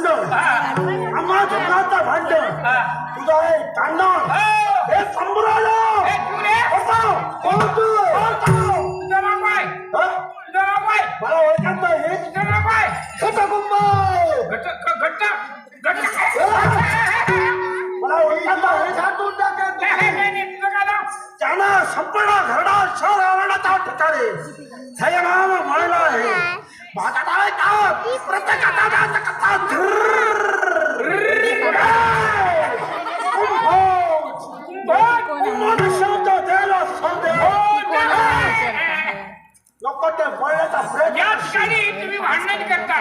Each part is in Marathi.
भांड आम्हा दुकानाचा भांड तुझा आहे तांडव हे संभ्राला मला ओळखत नाही मला ओळखत त्यांना संपूर्ण घरडा शहर आवडता ठिकाणी नाम म्हणलं आहे प्रत्येकाचा कथा शब्द द्यायला नको ते बोलण्याचा प्रयत्न तुम्ही भांडण करता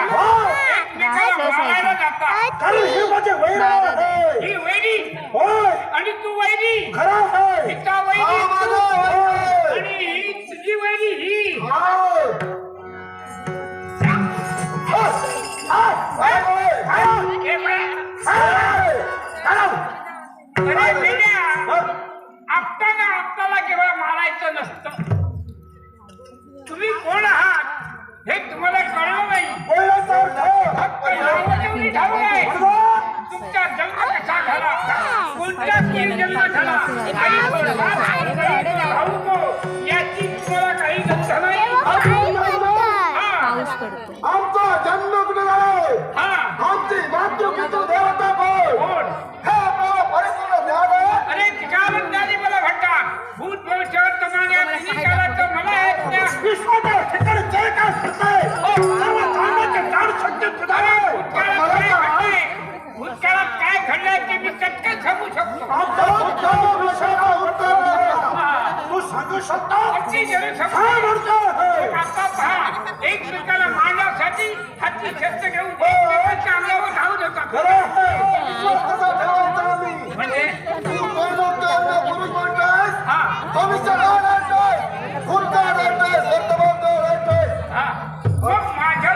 कारण हे माझे वैर आहे ही वैरी होय आणि तू वैरी खरं आहे हिचा वैरी होय आणि ही तुझी वैरी ही अरे मेल्या आपटाना आपल्याला केव्हा मारायचं नसतं तुम्ही कोण आहात हे तुम्हाला कळलं नाही ठाऊ नाही तुमचा जन्म कसा झाला कोणत्या जन्म झाला याची तुम्हाला काही गंध नाही आमचा जन्म कुठे झाला आमची मातृपितृ देवता कोण हे आपल्याला परिपूर्ण ज्ञान आहे अरे तिच्याबद्दल मला म्हणतात भूत भविष्य वर्तमान तिन्ही काळाचं मला एक विश्वाच्या ठिकाणी जे काय घडतंय सर्व धर्माचे जाण शक्य तुझ्यावर भूतकाळात काय घडलंय ते मी चटकन सांगू शकतो आमचा बुद्ध विषयाला उत्तर तू सांगू शकतो अगदी जरूर काय शकतो म्हणतो आता पहा एकमेकाला मारण्यासाठी हाती शस्त्र